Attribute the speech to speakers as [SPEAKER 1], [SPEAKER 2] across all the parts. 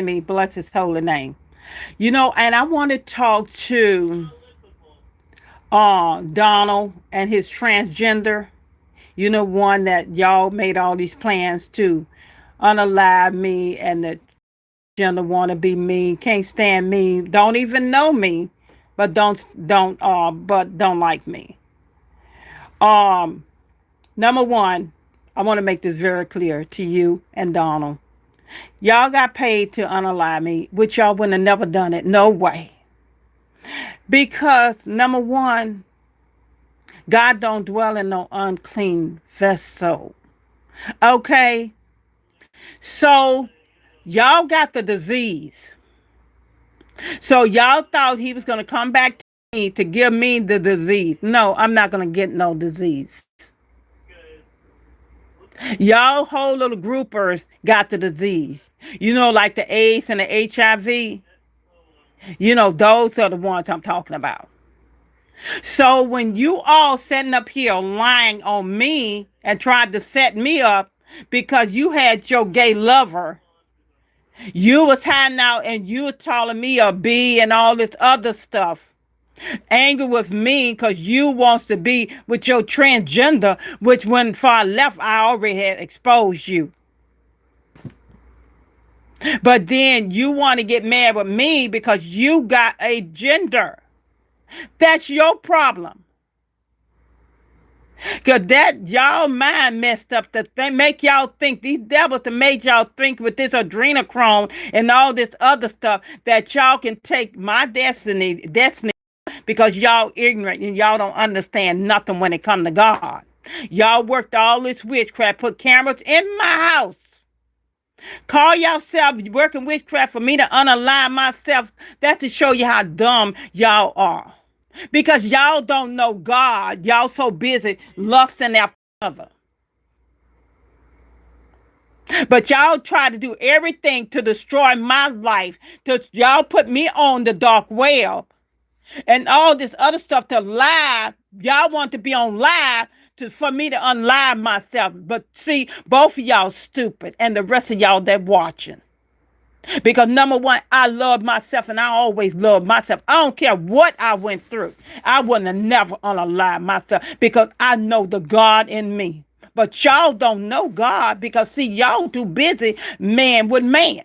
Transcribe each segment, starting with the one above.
[SPEAKER 1] me, bless his holy name. And I want to talk to Donald and his transgender. One that y'all made all these plans to unalive me, and the transgender want to be me, can't stand me, don't even know me, but don't like me. Um, Number one, I want to make this very clear to you and Donald. Y'all got paid to unalive me, which y'all wouldn't have never done it. No way. Because number one, God don't dwell in no unclean vessel. Okay? So y'all got the disease. So y'all thought he was going to come back to me to give me the disease. No, I'm not going to get no disease. Y'all whole little groupers got the disease. Like the AIDS and the HIV. Those are the ones I'm talking about. So when you all sitting up here lying on me and tried to set me up because you had your gay lover, you was hiding out and you were calling me a B and all this other stuff. Angry with me because you wants to be with your transgender, which when far left, I already had exposed you. But then you want to get mad with me because you got a gender. That's your problem. Because that y'all mind messed up to make y'all think, these devils to make y'all think with this adrenochrome and all this other stuff that y'all can take my destiny, because y'all ignorant and y'all don't understand nothing when it comes to God. Y'all worked all this witchcraft, put cameras in my house. Call yourself working witchcraft for me to unalign myself. That's to show you how dumb y'all are. Because y'all don't know God. Y'all so busy lusting after other. But y'all try to do everything to destroy my life. Y'all put me on the dark web and all this other stuff to lie. Y'all want to be on live for me to unlive myself. But see, both of y'all stupid and the rest of y'all that watching. Because number one, I love myself and I always love myself. I don't care what I went through. I wouldn't have never unalive myself because I know the God in me. But y'all don't know God because see, y'all too busy man with man.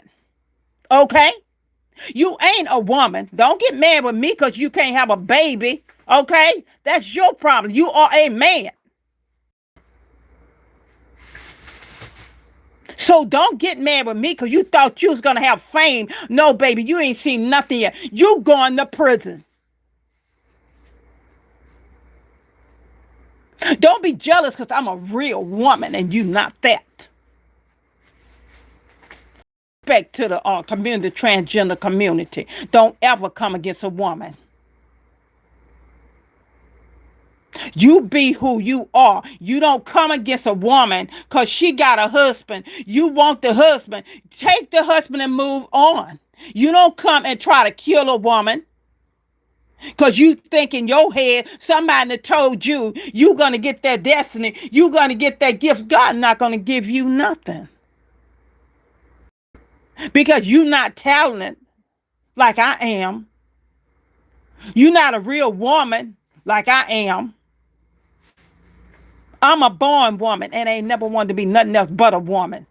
[SPEAKER 1] Okay? You ain't a woman. Don't get mad with me because you can't have a baby. Okay? That's your problem. You are a man. So don't get mad with me because you thought you was going to have fame. No, baby, you ain't seen nothing yet. You going to prison. Don't be jealous because I'm a real woman and you not that. Respect to the community, transgender community. Don't ever come against a woman. You be who you are. You don't come against a woman because she got a husband. You want the husband. Take the husband and move on. You don't come and try to kill a woman because you think in your head somebody that told you you're going to get that destiny. You're going to get that gift. God not going to give you nothing because you're not talented like I am. You're not a real woman like I am. I'm a born woman and ain't never wanted to be nothing else but a woman.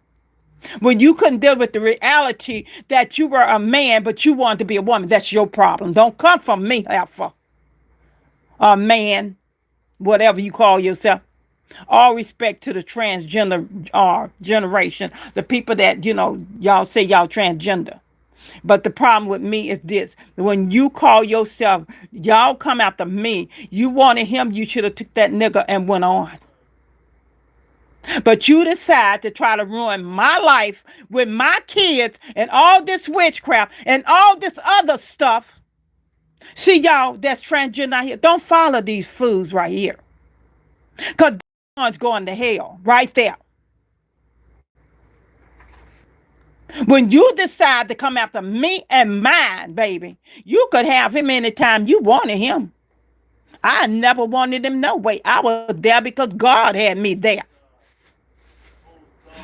[SPEAKER 1] When you couldn't deal with the reality that you were a man, but you wanted to be a woman, that's your problem. Don't come from me, Alpha. A man, whatever you call yourself. All respect to the transgender generation, the people that, y'all say y'all transgender. But the problem with me is this. When you call yourself, y'all come after me. You wanted him, you should have took that nigga and went on. But you decide to try to ruin my life with my kids and all this witchcraft and all this other stuff. See, y'all, that's transgender out here. Don't follow these fools right here. Because one's going to hell right there. When you decide to come after me and mine, baby, you could have him anytime you wanted him. I never wanted him no way. I was there because God had me there.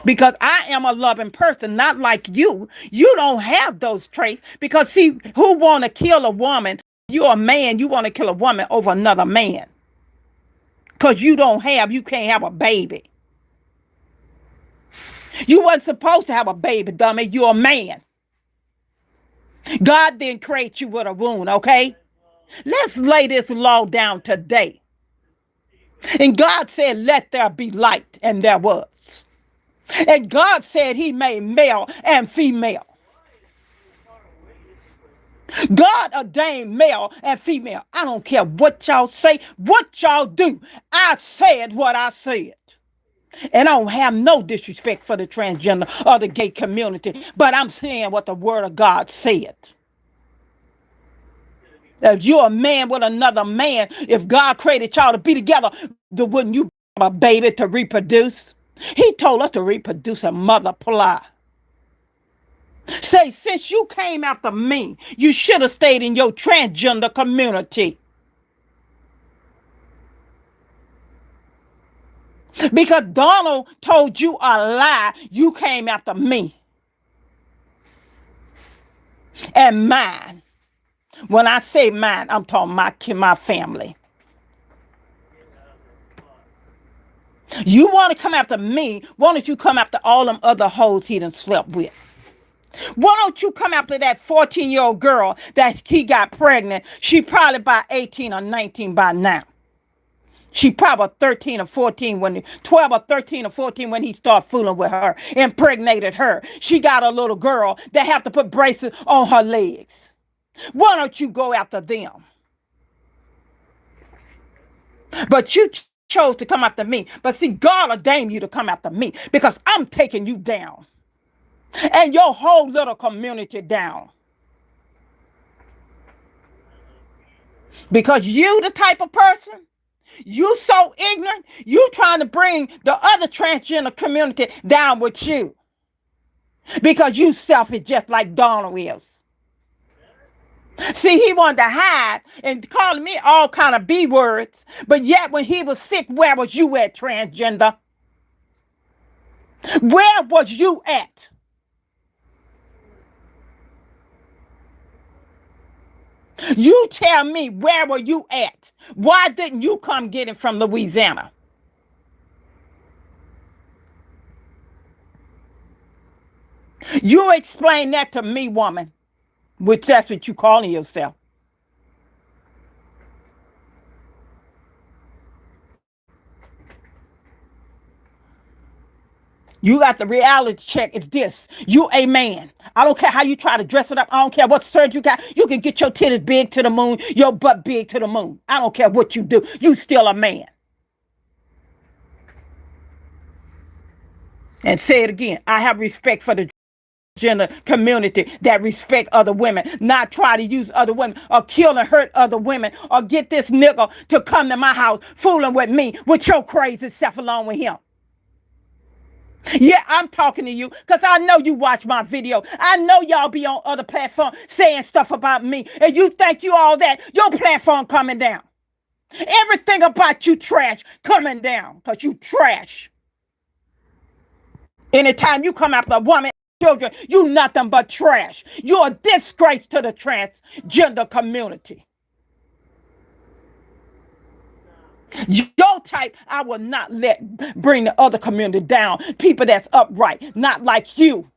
[SPEAKER 1] Because I am a loving person, not like you. You don't have those traits. Because see, who want to kill a woman? You're a man. You want to kill a woman over another man. Because you can't have a baby. You wasn't supposed to have a baby, dummy. You're a man. God didn't create you with a wound, okay? Let's lay this law down today. And God said, let there be light, and there was. And God said he made male and female. God ordained male and female. I don't care what y'all say, what y'all do. I said what I said. And I don't have no disrespect for the transgender or the gay community, but I'm saying what the word of God said. If you're a man with another man, if God created y'all to be together, then wouldn't you have a baby to reproduce? He told us to reproduce and multiply. Say, since you came after me, you should have stayed in your transgender community. Because Donald told you a lie, you came after me and mine. When I say mine, I'm talking my family. You want to come after me, why don't you come after all them other hoes he done slept with? Why don't you come after that 14-year-old girl that he got pregnant? She probably about 18 or 19 by now. She probably 13 or 14 when 12 or 13 or 14 when he started fooling with her, impregnated her. She got a little girl that have to put braces on her legs. Why don't you go after them? But you chose to come after me. But see, God ordained you to come after me because I'm taking you down. And your whole little community down. Because you the type of person, you so ignorant, you trying to bring the other transgender community down with you. Because you selfish just like Donald is. See, he wanted to hide and calling me all kind of B words. But yet when he was sick, where was you at, transgender? Where was you at? You tell me, where were you at? Why didn't you come get it from Louisiana? You explain that to me, woman, which that's what you calling yourself. You got the reality check. It's this. You a man. I don't care how you try to dress it up. I don't care what surgery you got. You can get your titties big to the moon, your butt big to the moon. I don't care what you do. You still a man. And say it again. I have respect for the gender community that respect other women, not try to use other women or kill and hurt other women or get this nigga to come to my house fooling with me with your crazy self along with him. Yeah, I'm talking to you because I know you watch my video. I know y'all be on other platforms saying stuff about me and you think you all that. Your platform coming down. Everything about you trash coming down because you trash. Anytime you come after a woman, children, you nothing but trash. You're a disgrace to the transgender community. Your type, I will not let bring the other community down. People that's upright, not like you.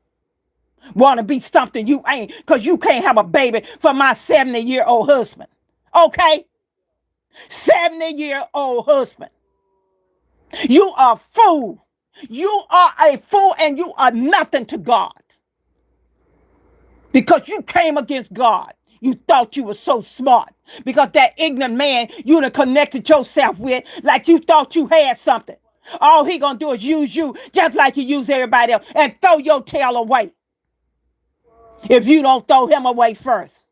[SPEAKER 1] Want to be something you ain't because you can't have a baby for my 70-year-old husband. Okay? 70-year-old husband. You are a fool. You are a fool and you are nothing to God. Because you came against God. You thought you were so smart. Because that ignorant man you done connected yourself with like you thought you had something. All he gonna do is use you just like he used everybody else and throw your tail away. If you don't throw him away first.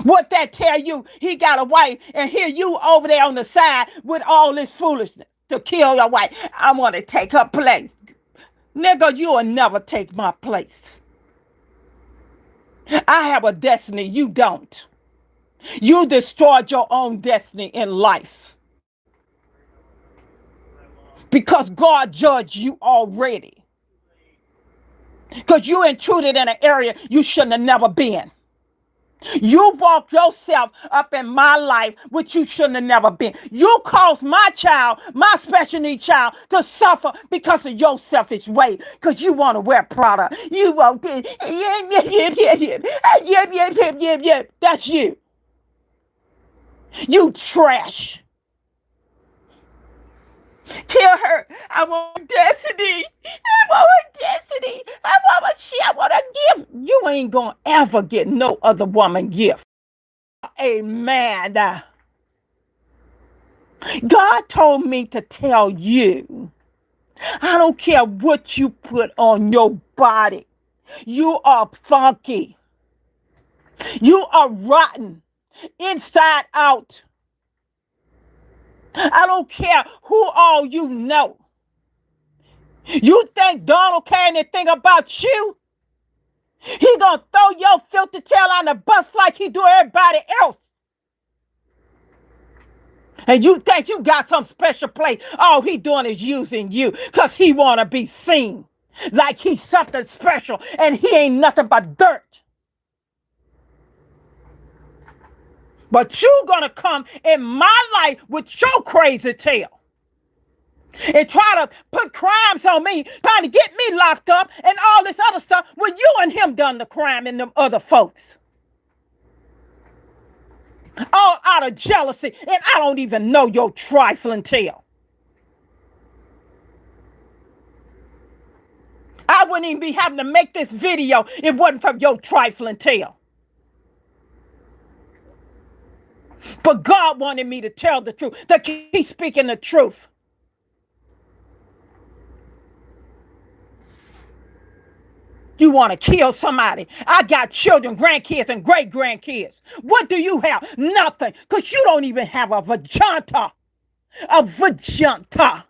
[SPEAKER 1] What that tell you? He got a wife and here you over there on the side with all this foolishness to kill your wife. I want to take her place. Nigga, you will never take my place. I have a destiny, you don't. You destroyed your own destiny in life. because God judged you already. Because you intruded in an area you shouldn't have never been. You walked yourself up in my life, which you shouldn't have never been. You caused my child, my special needs child, to suffer because of your selfish way. Because you want to wear Prada. You want this. That's you. You trash. Tell her, I want destiny. I want her destiny. I want what I want a gift. You ain't gonna ever get no other woman gift. Amen. God told me to tell you, I don't care what you put on your body. You are funky. You are rotten inside out. I don't care who all you know. You think Donald care anything about you? He gonna throw your filthy tail on the bus like he do everybody else. And you think you got some special place. All he doing is using you because he want to be seen like he's something special, and he ain't nothing but dirt. But you gonna come in my life with your crazy tail and try to put crimes on me, trying to get me locked up and all this other stuff when you and him done the crime and them other folks. All out of jealousy, and I don't even know your trifling tail. I wouldn't even be having to make this video if it wasn't from your trifling tail. But God wanted me to tell the truth, to keep speaking the truth. You want to kill somebody. I got children, grandkids, and great-grandkids. What do you have? Nothing. Because you don't even have a vagina. A vagina.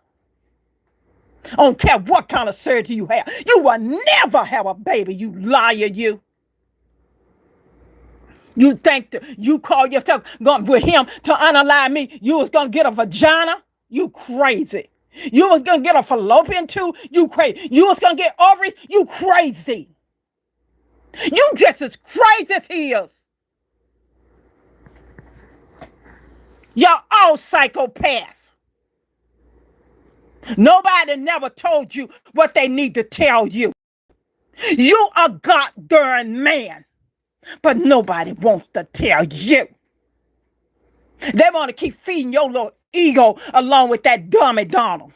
[SPEAKER 1] I don't care what kind of surgery you have. You will never have a baby, you liar, you. You think that you call yourself going with him to unalive me, you was going to get a vagina? You crazy. You was going to get a fallopian tube? You crazy. You was going to get ovaries? You crazy. You just as crazy as he is. Y'all all psychopaths. Nobody never told you what they need to tell you. You a goddamn man, but nobody wants to tell you. They want to keep feeding your little ego along with that dummy Donald.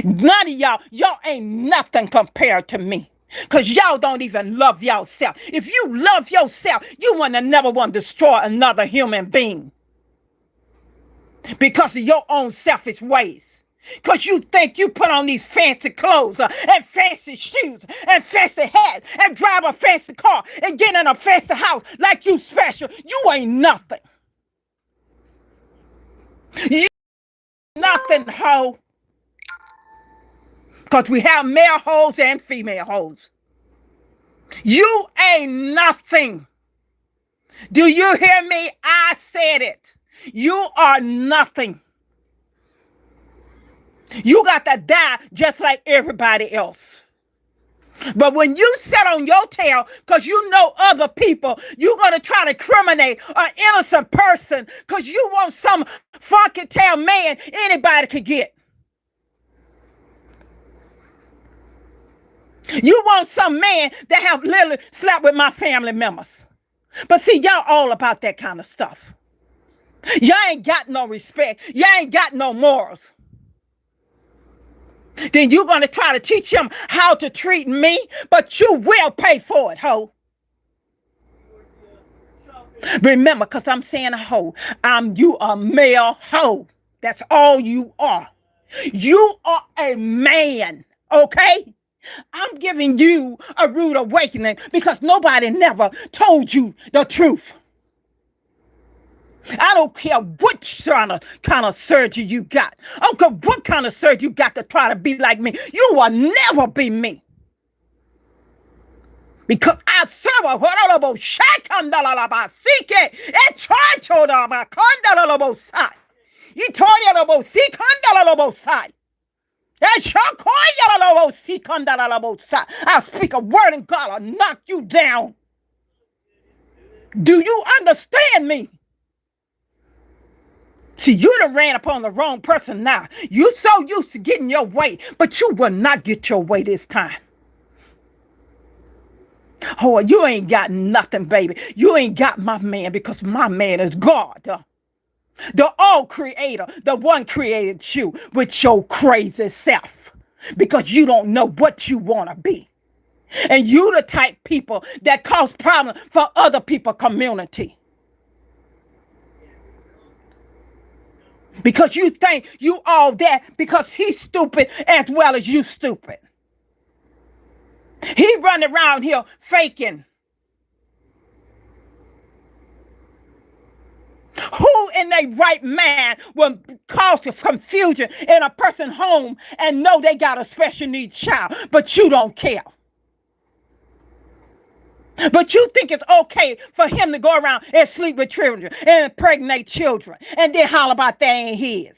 [SPEAKER 1] None of y'all ain't nothing compared to me. Because y'all don't even love yourself. If you love yourself, you wouldn't have never want to destroy another human being. Because of your own selfish ways. Because you think you put on these fancy clothes and fancy shoes and fancy hats and drive a fancy car and get in a fancy house like you special. You ain't nothing. You nothing, hoe. Because we have male hoes and female hoes. You ain't nothing. Do you hear me? I said it. You are nothing. You got to die just like everybody else. But when you sit on your tail, because you know other people, you're going to try to criminate an innocent person because you want some funky tail man anybody could get. You want some man that have literally slept with my family members. But see, y'all all about that kind of stuff. Y'all ain't got no respect. Y'all ain't got no morals. Then you're going to try to teach him how to treat me, but you will pay for it, ho. Remember, because I'm saying a hoe, you a male hoe. That's all you are. You are a man, okay? I'm giving you a rude awakening because nobody never told you the truth. I don't care what kind of surgery you got. I don't care what kind of surgery you got to try to be like me. You will never be me. Because I serve a horrible You told you about see kandalabosai. I'll speak a word and God will knock you down. Do you understand me? See, you done ran upon the wrong person now. You so used to getting your way, but you will not get your way this time. Oh, you ain't got nothing, baby. You ain't got my man because my man is God. The all creator, the one created you with your crazy self because you don't know what you want to be. And you the type people that cause problems for other people's community. Because you think you all that because he's stupid as well as you stupid. He running around here faking. Who in their right mind will cause confusion in a person's home and know they got a special needs child, but you don't care? But you think it's okay for him to go around and sleep with children and impregnate children and then holler about they ain't his.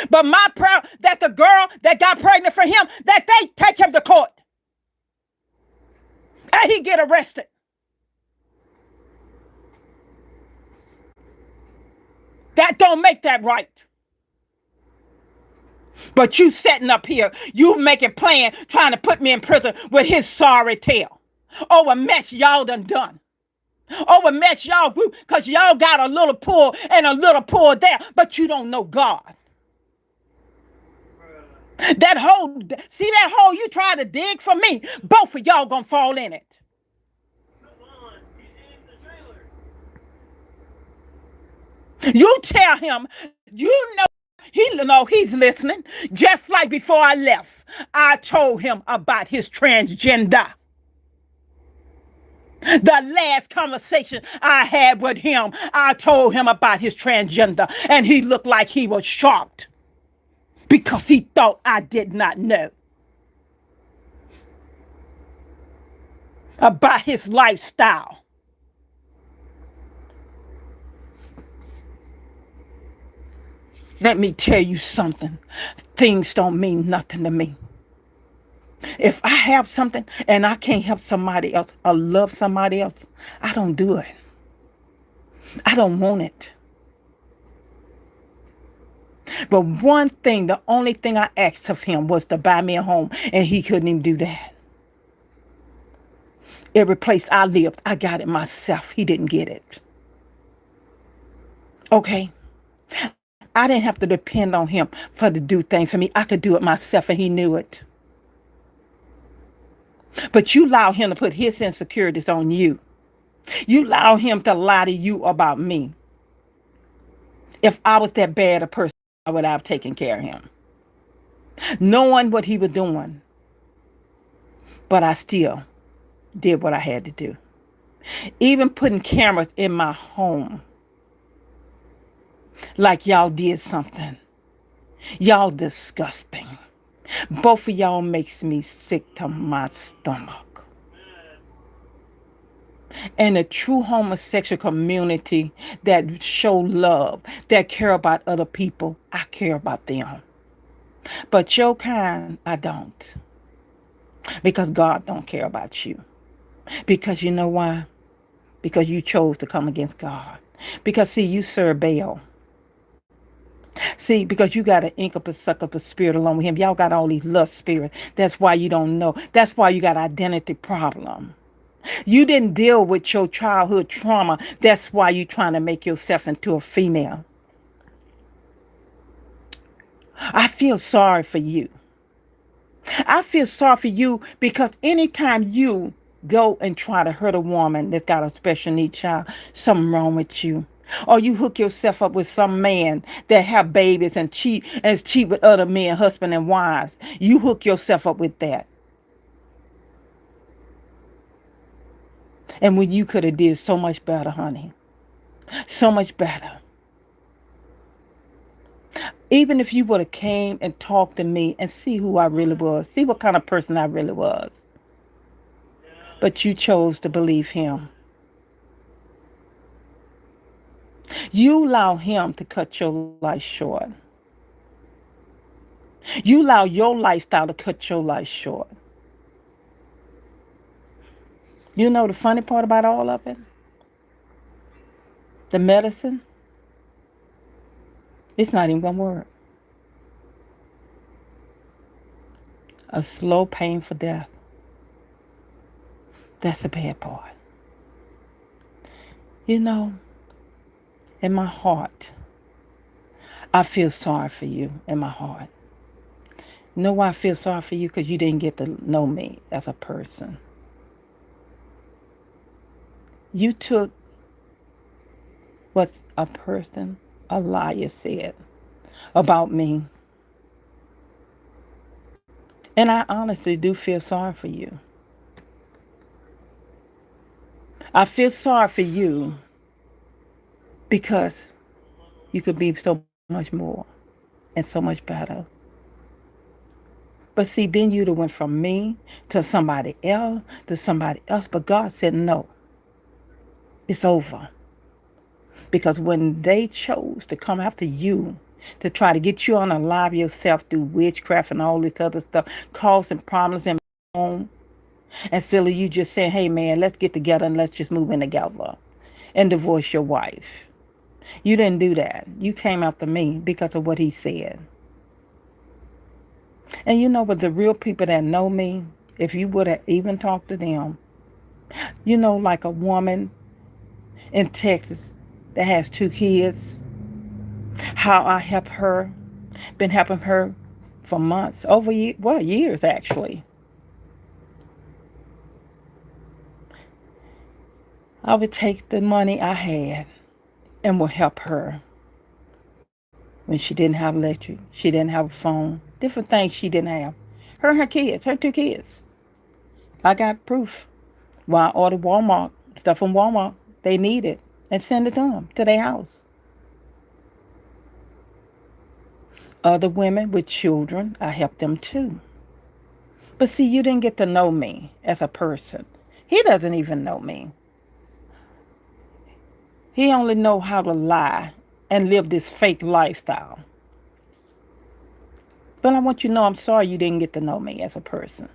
[SPEAKER 1] But my prayer that the girl that got pregnant for him, that they take him to court and he get arrested. That don't make that right. But you sitting up here, you making plans, trying to put me in prison with his sorry tail. Oh, a mess y'all done. Oh, a mess y'all grew because y'all got a little pull and a little pull there, but you don't know God. That hole, see that hole you try to dig for me? Both of y'all gonna fall in it. You tell him, you know he's listening. Just like before I left, I told him about his transgender. The last conversation I had with him, I told him about his transgender, and he looked like he was shocked because he thought I did not know about his lifestyle. Let me tell you something. Things don't mean nothing to me. If I have something and I can't help somebody else or love somebody else, I don't do it. I don't want it. But one thing, the only thing I asked of him was to buy me a home, and he couldn't even do that. Every place I lived, I got it myself. He didn't get it. Okay? I didn't have to depend on him to do things for me. I could do it myself, and he knew it. But you allow him to put his insecurities on you. You allow him to lie to you about me. If I was that bad a person, I would have taken care of him. Knowing what he was doing. But I still did what I had to do. Even putting cameras in my home. Like y'all did something. Y'all disgusting. Both of y'all makes me sick to my stomach. And the true homosexual community that show love, that care about other people, I care about them. But your kind, I don't. Because God don't care about you. Because you know why? Because you chose to come against God. Because see, you serve Baal. See, because you got to ink up and suck up a spirit along with him. Y'all got all these lust spirits. That's why you don't know. That's why you got identity problem. You didn't deal with your childhood trauma. That's why you're trying to make yourself into a female. I feel sorry for you. I feel sorry for you because anytime you go and try to hurt a woman that's got a special needs child, something wrong with you. Or you hook yourself up with some man that have babies and cheat with other men, husband and wives. You hook yourself up with that. And when you could have did so much better, honey. So much better. Even if you would have came and talked to me and see who I really was. See what kind of person I really was. But you chose to believe him. You allow him to cut your life short. You allow your lifestyle to cut your life short. You know the funny part about all of it? The medicine, it's not even going to work. A slow, painful death. That's the bad part. You know, in my heart, I feel sorry for you in my heart. You know why I feel sorry for you? Because you didn't get to know me as a person. You took what a person, a liar, said about me. And I honestly do feel sorry for you. I feel sorry for you because you could be so much more and so much better. But see, then you'd have went from me to somebody else, to somebody else. But God said, no, it's over. Because when they chose to come after you, to try to get you on alive yourself through witchcraft and all this other stuff, causing problems in my home, instead of you just saying, hey man, let's get together and let's just move in together and divorce your wife. You didn't do that. You came after me because of what he said. And you know what, the real people that know me, if you would have even talked to them, you know, like a woman in Texas that has 2 kids, how I help her, been helping her for months, years actually. I would take the money I had and would help her when she didn't have electric, she didn't have a phone, different things she didn't have. Her and her kids, her 2 kids. I got proof. When I ordered Walmart, stuff from Walmart, they need it, and send it to them, to their house. Other women with children, I help them too. But see, you didn't get to know me as a person. He doesn't even know me. He only know how to lie and live this fake lifestyle. But I want you to know I'm sorry you didn't get to know me as a person.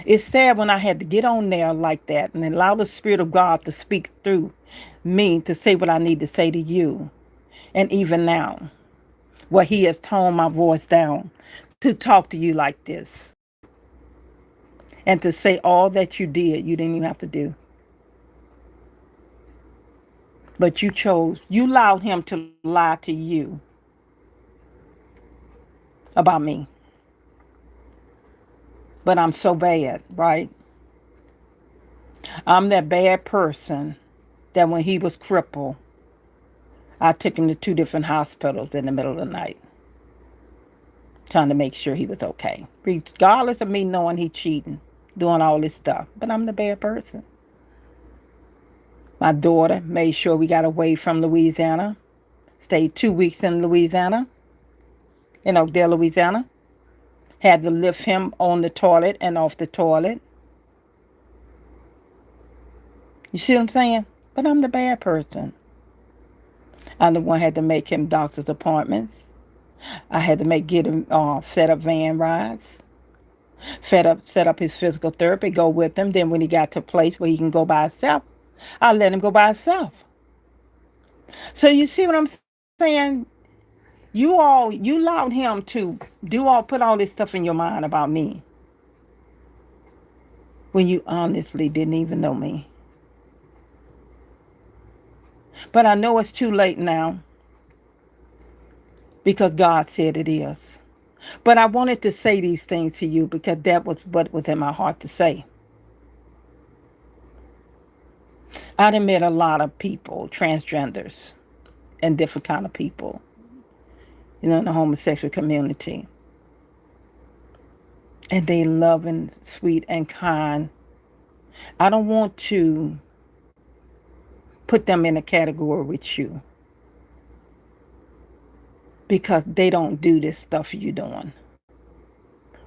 [SPEAKER 1] It's sad when I had to get on there like that and allow the Spirit of God to speak through me to say what I need to say to you. And even now, where he has toned my voice down to talk to you like this. And to say all that you did, you didn't even have to do. But you allowed him to lie to you about me. But I'm so bad, right? I'm that bad person that when he was crippled, I took him to 2 different hospitals in the middle of the night, trying to make sure he was okay. Regardless of me knowing he cheating, doing all this stuff. But I'm the bad person. My daughter made sure we got away from Louisiana. Stayed 2 weeks in Louisiana, in Oakdale, Louisiana. Had to lift him on the toilet and off the toilet. You see what I'm saying? But I'm the bad person. I'm the one had to make him doctor's appointments. I had to get him set up van rides. Set up his physical therapy, go with him. Then when he got to a place where he can go by himself, I let him go by himself. So you see what I'm saying? You allowed him to put all this stuff in your mind about me when you honestly didn't even know me. But I know it's too late now because God said it is. But I wanted to say these things to you because that was what was in my heart to say. I done met a lot of people, transgenders, and different kind of people, in the homosexual community. And they loving, sweet, and kind. I don't want to put them in a category with you because they don't do this stuff you're doing.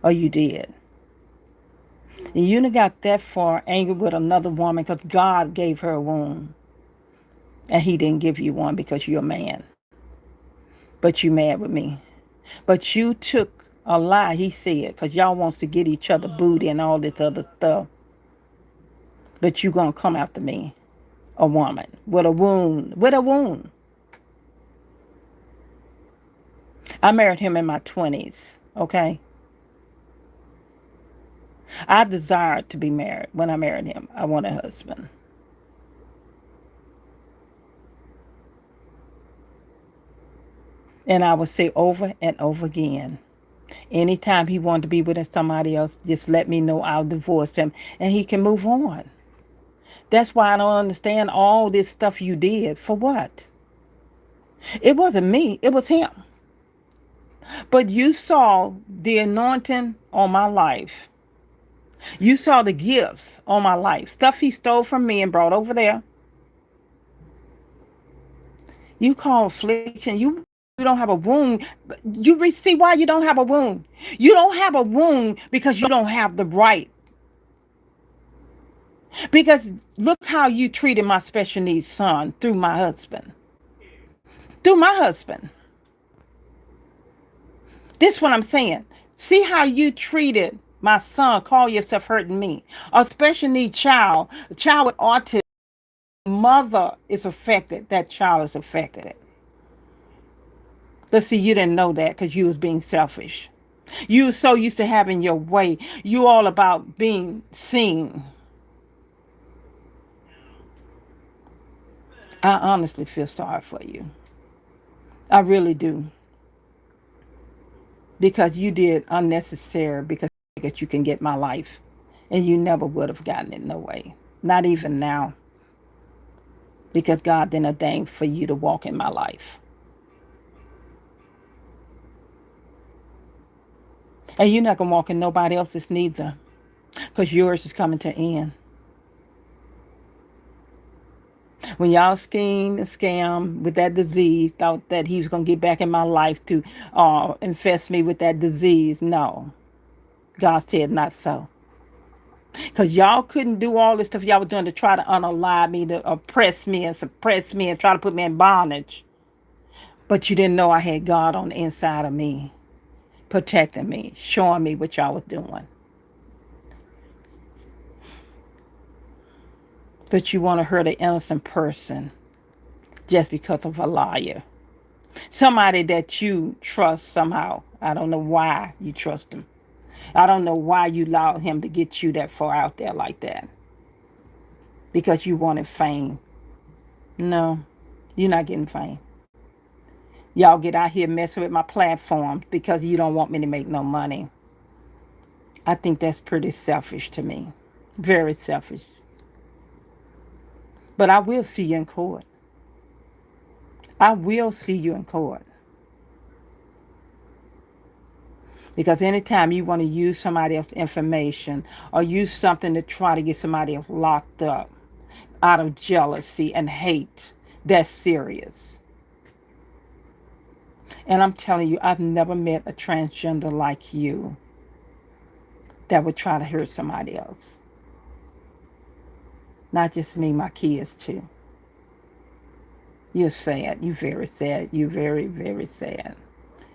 [SPEAKER 1] Or you did. And you done got that far angry with another woman because God gave her a womb. And he didn't give you one because you're a man. But you mad with me. But you took a lie, he said, because y'all wants to get each other booty and all this other stuff. But you going to come after me, a woman, with a wound. With a wound. I married him in my 20s, okay? I desired to be married when I married him. I wanted a husband. And I would say over and over again, anytime he wanted to be with somebody else, just let me know, I'll divorce him and he can move on. That's why I don't understand all this stuff you did. For what? It wasn't me, it was him. But you saw the anointing on my life. You saw the gifts on my life. Stuff he stole from me and brought over there. You call affliction. You don't have a wound. You see why you don't have a wound? You don't have a wound because you don't have the right. Because look how you treated my special needs son through my husband. Through my husband. This is what I'm saying. See how you treated my son, call yourself hurting me. A special needs child, a child with autism, mother is affected. That child is affected. But see, you didn't know that because you was being selfish. You were so used to having your way. You all about being seen. I honestly feel sorry for you. I really do. Because you did unnecessary because you can get my life. And you never would have gotten it no way. Not even now. Because God didn't ordain for you to walk in my life. And you're not going to walk in nobody else's neither. Because yours is coming to an end. When y'all scheme and scam with that disease, thought that he was going to get back in my life to infest me with that disease. No. God said not so. Because y'all couldn't do all this stuff y'all were doing to try to unalive me, to oppress me and suppress me and try to put me in bondage. But you didn't know I had God on the inside of me, protecting me, showing me what y'all was doing. But you want to hurt an innocent person just because of a liar. Somebody that you trust somehow. I don't know why you trust him. I don't know why you allowed him to get you that far out there like that. Because you wanted fame. No, you're not getting fame. Y'all get out here messing with my platforms because you don't want me to make no money. I think that's pretty selfish to me. Very selfish. But I will see you in court. I will see you in court. Because anytime you want to use somebody else's information or use something to try to get somebody else locked up out of jealousy and hate, that's serious. And I'm telling you, I've never met a transgender like you that would try to hurt somebody else. Not just me, my kids too. You're sad. You're very sad. You're very, very sad.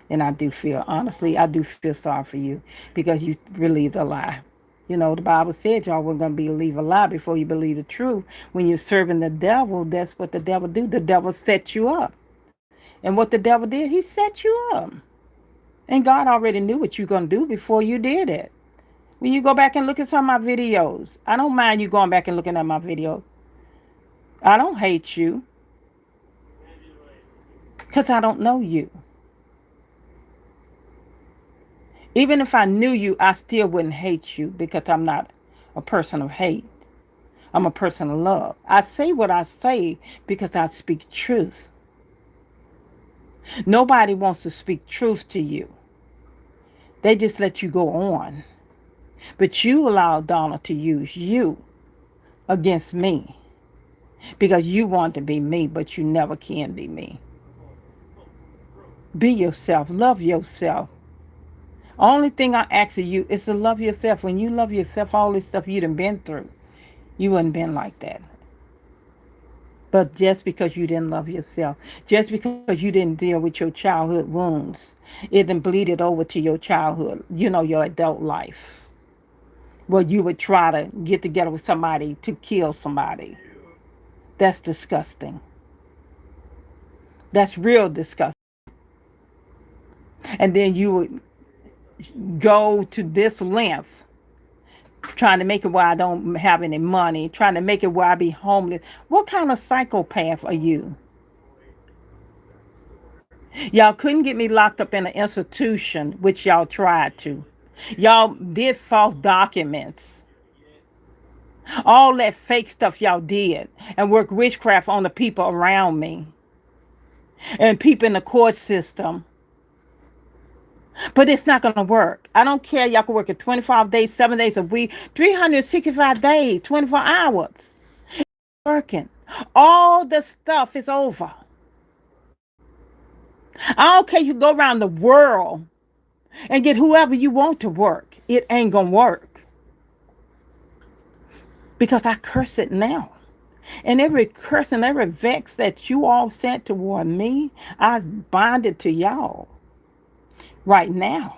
[SPEAKER 1] And I do feel, honestly, I do feel sorry for you because you believed a lie. You know, the Bible said y'all weren't going to believe a lie before you believe the truth. When you're serving the devil, that's what the devil do. The devil set you up. And what the devil did, he set you up. And God already knew what you're going to do before you did it. When you go back and look at some of my videos, I don't mind you going back and looking at my videos. I don't hate you because I don't know you. Even if I knew you, I still wouldn't hate you because I'm not a person of hate. I'm a person of love. I say what I say because I speak truth. Nobody wants to speak truth to you. They just let you go on. But you allow Donna to use you against me because you want to be me, but you never can be me. Be yourself. Love yourself. Only thing I ask of you is to love yourself. When you love yourself, all this stuff you done been through, you wouldn't been like that. But just because you didn't love yourself, just because you didn't deal with your childhood wounds, it then bleeded over to your childhood, your adult life, where you would try to get together with somebody to kill somebody. That's disgusting. That's real disgusting. And then you would go to this length trying to make it where I don't have any money, trying to make it where I be homeless. What kind of psychopath are you? Y'all couldn't get me locked up in an institution, which y'all tried to. Y'all did false documents. All that fake stuff y'all did and work witchcraft on the people around me and people in the court system. But it's not going to work. I don't care. Y'all can work it 25 days, 7 days a week, 365 days, 24 hours. Working. All the stuff is over. I don't care. You go around the world and get whoever you want to work. It ain't going to work. Because I curse it now. And every curse and every vex that you all sent toward me, I bind it to y'all right now.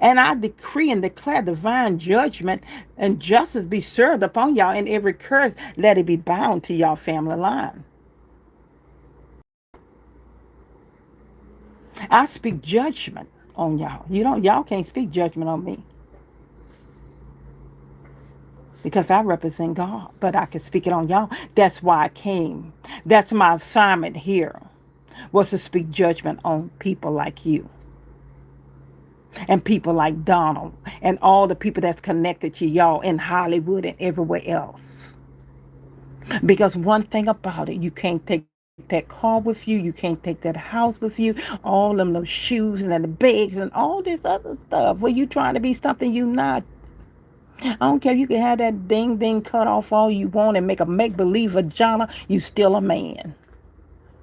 [SPEAKER 1] And I decree and declare divine judgment and justice be served upon y'all, and every curse, let it be bound to y'all family line. I speak judgment on y'all. Y'all can't speak judgment on me. Because I represent God, but I can speak it on y'all. That's why I came. That's my assignment here, was to speak judgment on people like you. And people like Donald and all the people that's connected to y'all in Hollywood and everywhere else. Because one thing about it, you can't take that car with you. You can't take that house with you. All them little shoes and the bags and all this other stuff. Where you trying to be something you not. I don't care if you can have that ding cut off all you want and make a make-believe vagina. You still a man.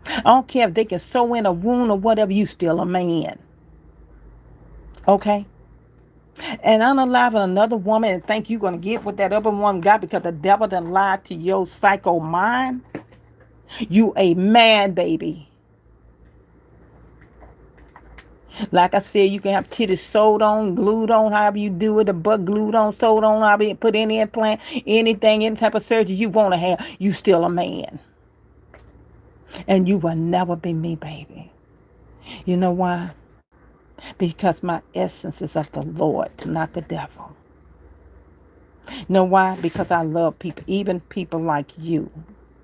[SPEAKER 1] I don't care if they can sew in a wound or whatever. You still a man. Okay? And unaliving another woman and think you're going to get what that other woman got because the devil done lied to your psycho mind. You a man, baby. Like I said, you can have titties sewed on, glued on, however you do it, the butt glued on, sewed on, however you put any implant, anything, any type of surgery you want to have. You still a man. And you will never be me, baby. You know why? Because my essence is of the Lord, not the devil. You know why? Because I love people, even people like you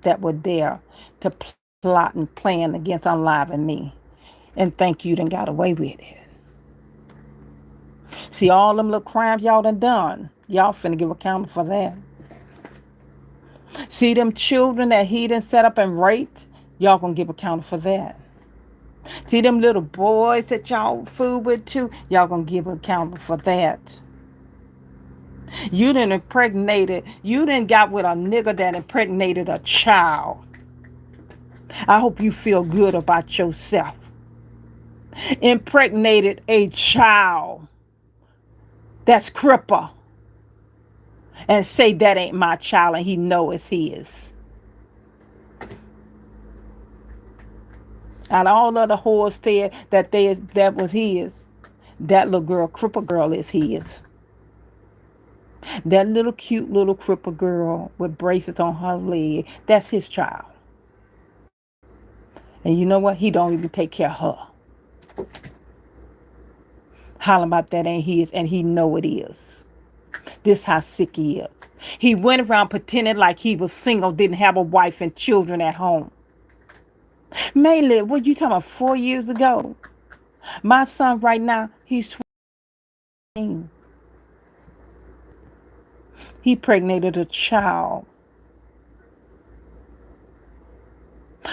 [SPEAKER 1] that were there to plot and plan against unliving me and think you done got away with it. See, all them little crimes y'all done, y'all finna give account for that. See them children that he done set up and raped, y'all gonna give account for that. See them little boys that y'all fool with too, y'all gonna give account for that. You done got with a nigga that impregnated a child. I hope you feel good about yourself. Impregnated a child that's crippled and say that ain't my child and he know it's his. And all of the whores said that was his. That little girl, crippled girl, is his. That little cute little crippled girl with braces on her leg, that's his child. And you know what? He don't even take care of her. Hollering about that ain't his, and he know it is. This how sick he is. He went around pretending like he was single, didn't have a wife and children at home. Mainly, what you talking about 4 years ago? My son right now, he's 20. He impregnated a child.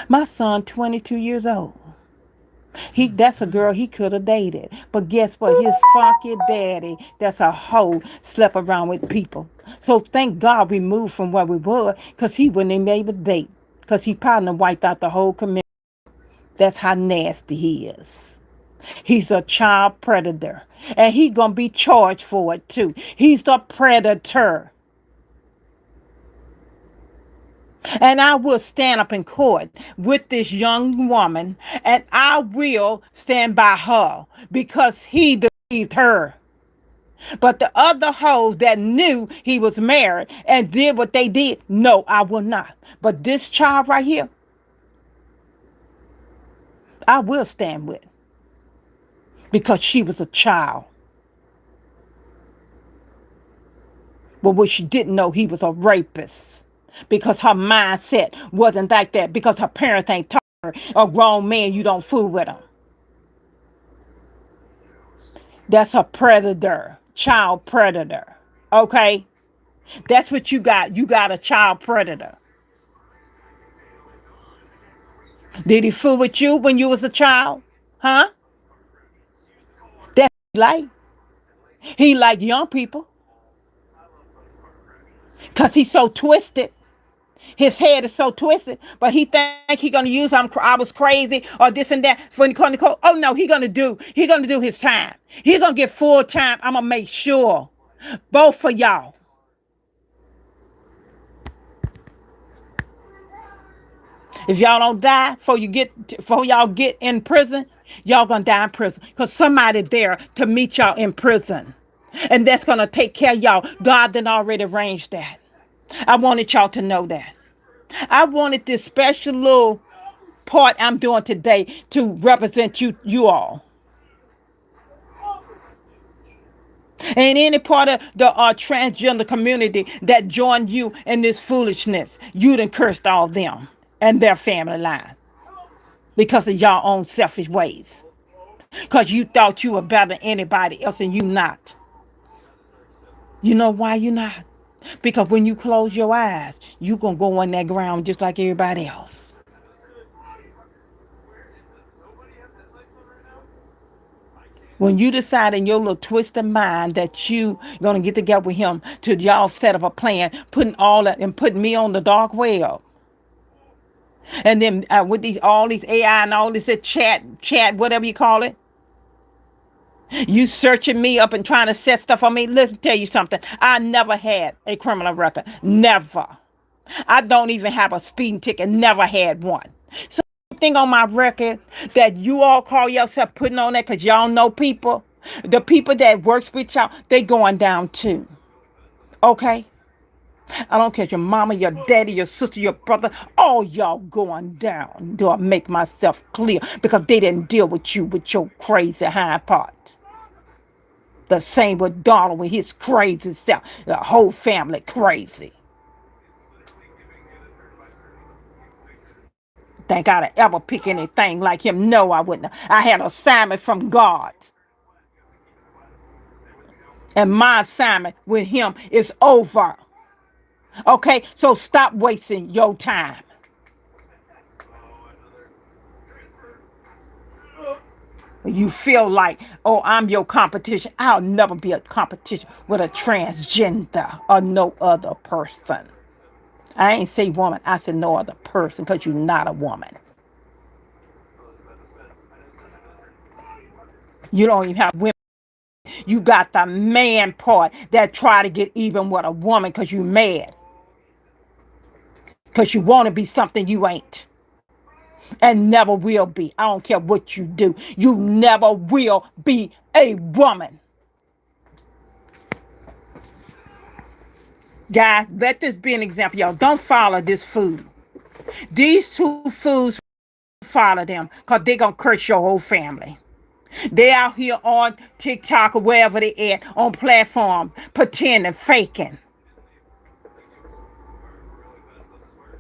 [SPEAKER 1] My son, 22 years old. That's a girl he could have dated. But guess what? His funky daddy, that's a hoe, slept around with people. So thank God we moved from where we were, because he wouldn't even be able to date. Because he probably wiped out the whole community. That's how nasty he is. He's a child predator. And he gonna be charged for it too. He's a predator. And I will stand up in court with this young woman, and I will stand by her because he deceived her. But the other hoes that knew he was married and did what they did, no, I will not. But this child right here, I will stand with because she was a child. But what she didn't know, he was a rapist because her mindset wasn't like that because her parents ain't taught her a grown man, you don't fool with him. That's a predator, child predator. Okay? That's what you got. You got a child predator. Did he fool with you when you was a child? Huh? That's what he like. He like young people because he's so twisted. His head is so twisted, but he think he gonna use I was crazy or this and that for the court. Oh no, he gonna do his time. He gonna get full time. I'm gonna make sure both for y'all. If y'all don't die before y'all get in prison, y'all gonna die in prison. Cause somebody there to meet y'all in prison. And that's gonna take care of y'all. God done already arranged that. I wanted y'all to know that. I wanted this special little part I'm doing today to represent you all. And any part of the transgender community that joined you in this foolishness, you done cursed all them and their family line because of your own selfish ways. Because you thought you were better than anybody else and you not. You know why you not? Because when you close your eyes, you going to go on that ground just like everybody else. When you decide in your little twisted mind that you gonna get together with him to y'all set up a plan, putting all that and putting me on the dark web, and then with all these AI and all this chat, whatever you call it, you searching me up and trying to set stuff on me. Let me tell you something. I never had a criminal record. Never. I don't even have a speeding ticket. Never had one. So thing on my record that you all call yourself putting on that because y'all know people, the people that works with y'all, they going down too. Okay? I don't care if your mama, your daddy, your sister, your brother, all y'all going down. Do I make myself clear? Because they didn't deal with you with your crazy hind part. The same with Donald with his crazy self. The whole family crazy. Think I'd ever pick anything like him? No, I wouldn't. I had an assignment from God. And my assignment with him is over. Okay? So stop wasting your time. You feel like, oh, I'm your competition. I'll never be a competition with a transgender or no other person. I ain't say woman. I said no other person because you're not a woman. You don't even have women. You got the man part that try to get even with a woman because you mad. Because you want to be something you ain't. And never will be. I don't care what you do. You never will be a woman. Guys, let this be an example. Y'all don't follow this food. These two foods, follow them because they're going to curse your whole family. They out here on TikTok or wherever they at on platform pretending, faking.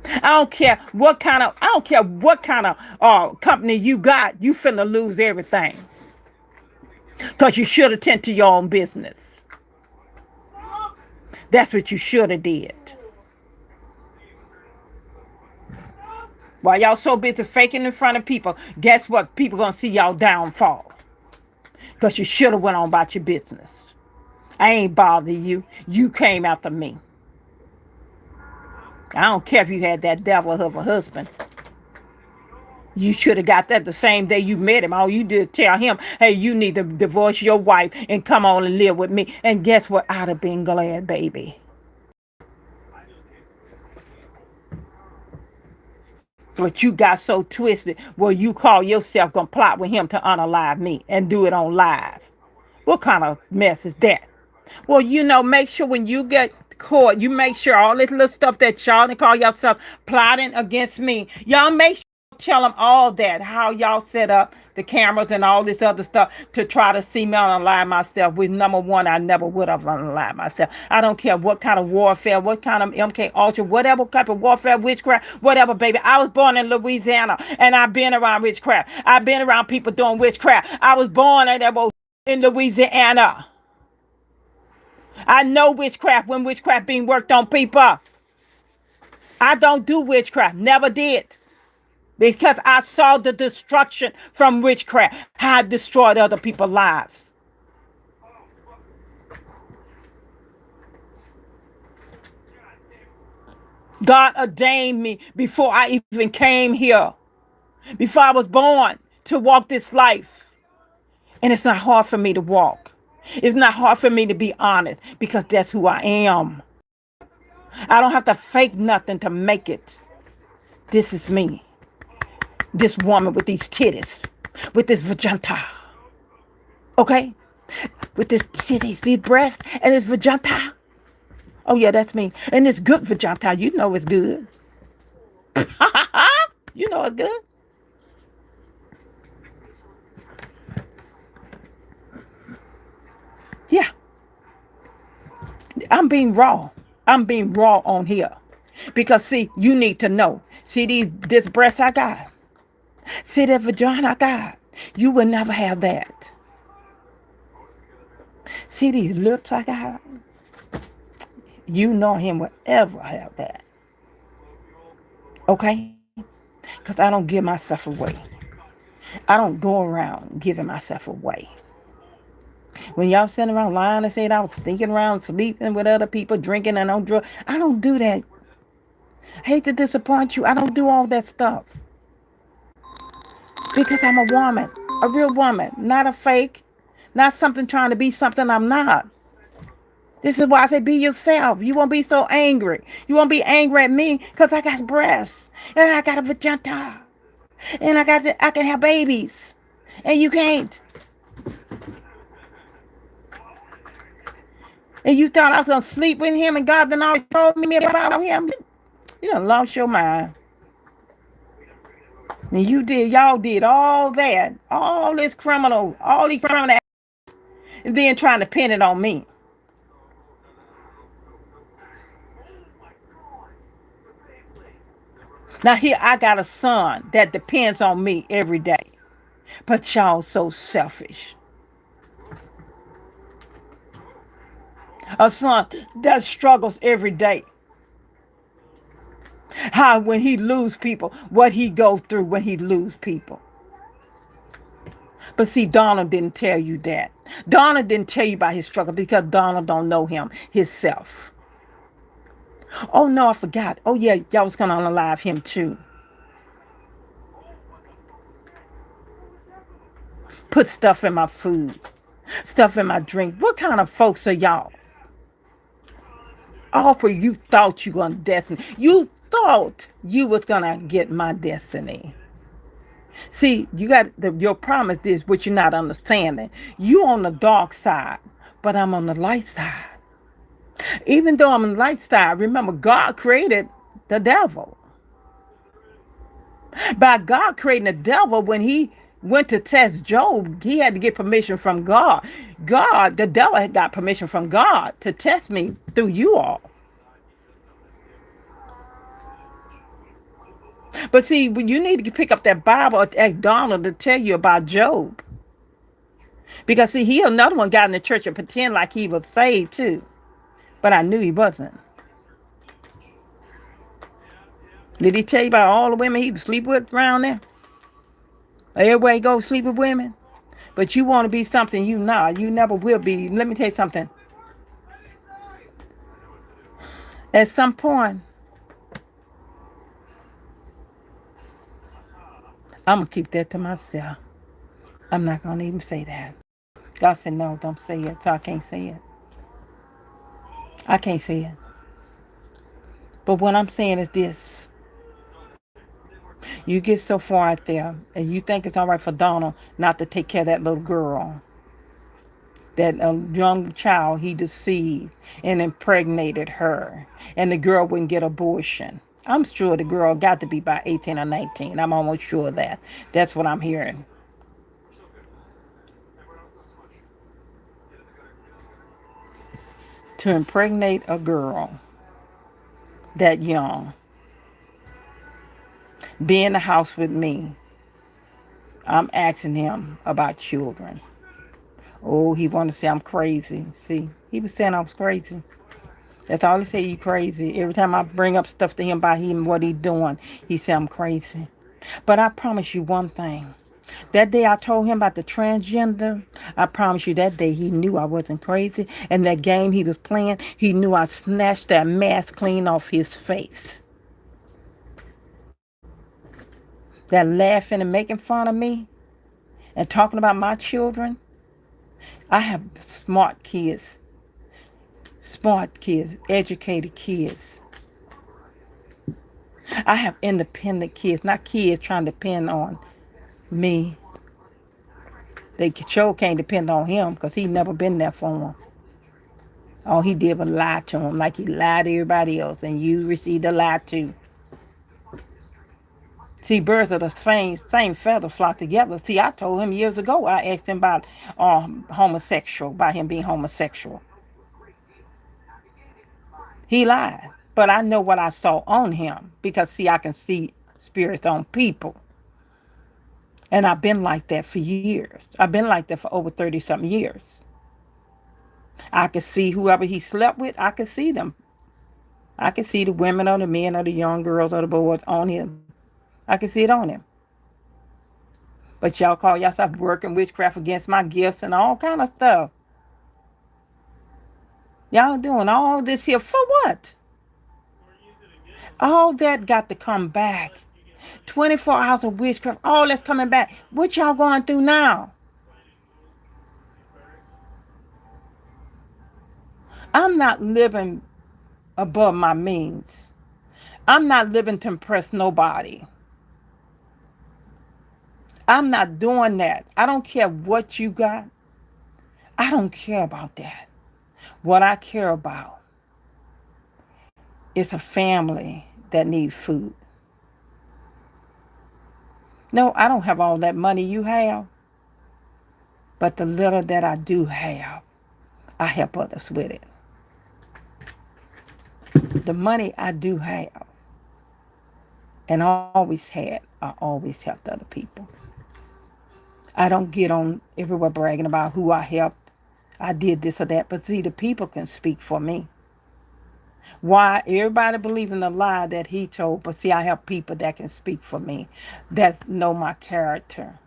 [SPEAKER 1] I don't care what kind of company you got, you finna lose everything. Because you should attend to your own business. That's what you should have did. While y'all so busy faking in front of people, guess what? People gonna see y'all downfall. Because you should have went on about your business. I ain't bothering you. You came after me. I don't care if you had that devil of a husband. You should have got that the same day you met him. All you did tell him, hey, you need to divorce your wife and come on and live with me. And guess what? I'd have been glad, baby. But you got so twisted where you call yourself gonna plot with him to unalive me and do it on live. What kind of mess is that? Well, make sure when you get caught, you make sure all this little stuff that y'all and call yourself plotting against me. Y'all make sure tell them all that, how y'all set up the cameras and all this other stuff to try to see me unalive myself. With number one, I never would have unalive myself. I don't care what kind of warfare, what kind of MK Ultra, whatever type of warfare, witchcraft, whatever, baby. I was born in Louisiana and I've been around witchcraft. I've been around people doing witchcraft. I was born in Louisiana. I know witchcraft when witchcraft being worked on people. I don't do witchcraft. Never did. Because I saw the destruction from witchcraft. How it destroyed other people's lives. God ordained me before I even came here. Before I was born to walk this life. And it's not hard for me to walk. It's not hard for me to be honest because that's who I am. I don't have to fake nothing to make it. This is me. This woman with these titties, with this vagina. Okay? With this titties, these breasts, and this vagina. Oh, yeah, that's me. And this good vagina. You know it's good. You know it's good. Yeah. I'm being raw. I'm being raw on here. Because, see, you need to know. See this breast I got? See that vagina I got? You will never have that. See these lips I got? You know him will ever have that. Okay? Because I don't give myself away. I don't go around giving myself away. When y'all sitting around lying and saying I was stinking around, sleeping with other people, drinking and on drugs, I don't do that. I hate to disappoint you. I don't do all that stuff. Because I'm a woman, a real woman, not a fake, not something trying to be something I'm not. This is why I say be yourself. You won't be so angry. You won't be angry at me because I got breasts and I got a vagina and I can have babies and you can't. And you thought I was going to sleep with him and God done already told me about him. You done lost your mind. And y'all did all that, all these criminal acts, and then trying to pin it on me. Now here I got a son that depends on me every day. But y'all so selfish. A son that struggles every day. How when he lose people, what he go through when he lose people. But see, Donna didn't tell you that. Donna didn't tell you about his struggle because Donna don't know him, himself. Oh, no, I forgot. Oh, yeah, y'all was going to unalive him too. Put stuff in my food, stuff in my drink. What kind of folks are y'all? All for you thought you going to destiny. You thought you was going to get my destiny. See, you got your promise is what you're not understanding. You on the dark side, but I'm on the light side. Even though I'm on the light side, remember God created the devil. By God creating the devil, when he went to test Job, he had to get permission from God. The devil had got permission from God to test me through you all. But see, you need to pick up that Bible or ask Donald to tell you about Job. Because see, he another one got in the church and pretend like he was saved too. But I knew he wasn't. Did he tell you about all the women he sleep with around there? Everywhere he go sleep with women. But you want to be something you not. You never will be. Let me tell you something. At some point, I'm going to keep that to myself. I'm not going to even say that. God said, no, don't say it. So I can't say it. I can't say it. But what I'm saying is this. You get so far out there, and you think it's all right for Donald not to take care of that little girl, that young child he deceived and impregnated her, and the girl wouldn't get abortion. I'm sure the girl got to be about 18 or 19. I'm almost sure of that. That's what I'm hearing. To impregnate a girl that young, be in the house with me, I'm asking him about children. Oh, he want to say I'm crazy. See, he was saying I was crazy. That's all he say. You crazy. Every time I bring up stuff to him about him, what he doing, he say I'm crazy. But I promise you one thing. That day I told him about the transgender, I promise you that day he knew I wasn't crazy. And that game he was playing, he knew I snatched that mask clean off his face. That laughing and making fun of me and talking about my children. I have smart kids, educated kids. I have independent kids, not kids trying to depend on me. They sure can't depend on him because he never been there for them. All he did was lie to him like he lied to everybody else, and you received a lie too. See, birds of the same feather flock together. See, I told him years ago, I asked him about homosexual, about him being homosexual. He lied. But I know what I saw on him because, see, I can see spirits on people. And I've been like that for years. I've been like that for over 30-something years. I could see whoever he slept with, I could see them. I could see the women or the men or the young girls or the boys on him. I could see it on him. But y'all call yourself working witchcraft against my gifts and all kind of stuff. Y'all doing all this here for what? All that got to come back. 24 hours of witchcraft, all that's coming back. What y'all going through now? I'm not living above my means. I'm not living to impress nobody. I'm not doing that. I don't care what you got. I don't care about that. What I care about is a family that needs food. No, I don't have all that money you have, but the little that I do have, I help others with it. The money I do have and always had, I always helped other people. I don't get on everywhere bragging about who I helped. I did this or that, but see, the people can speak for me. Why everybody believing the lie that he told, but see, I have people that can speak for me, that know my character.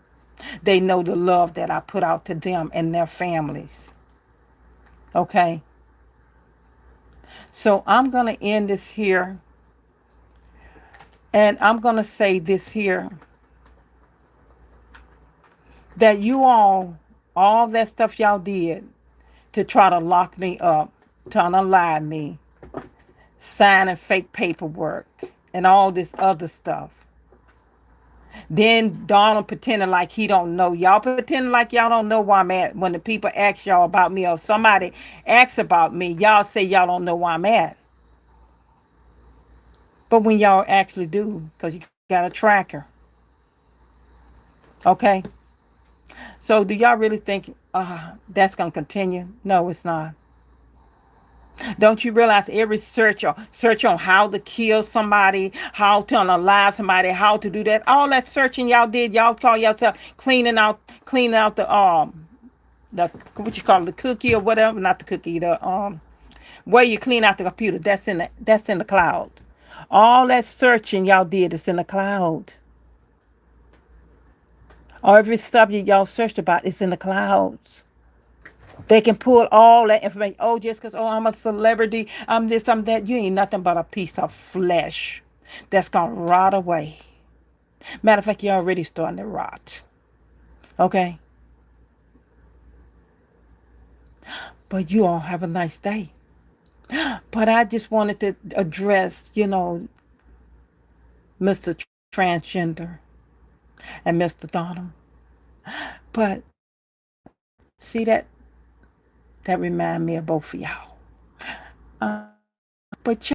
[SPEAKER 1] They know the love that I put out to them and their families. Okay? So I'm going to end this here. And I'm going to say this here. That you all that stuff y'all did to try to lock me up, to unalive me, signing fake paperwork, and all this other stuff. Then Donald pretending like he don't know. Y'all pretending like y'all don't know where I'm at. When the people ask y'all about me or somebody asks about me, y'all say y'all don't know where I'm at. But when y'all actually do, because you got a tracker. Okay? So do y'all really think that's going to continue? No, it's not. Don't you realize every search on how to kill somebody, how to unalive somebody, how to do that, all that searching y'all did, y'all call yourself cleaning out the what you call it, the cookie or whatever, not the cookie, the where you clean out the computer, that's in the cloud. All that searching y'all did is in the cloud. Or every subject y'all searched about is in the clouds. They can pull all that information. Oh, just because, I'm a celebrity, I'm this, I'm that. You ain't nothing but a piece of flesh that's going to rot away. Matter of fact, you're already starting to rot. Okay? But you all have a nice day. But I just wanted to address, Mr. transgender and Mr. Donald. But see that remind me of both of y'all. But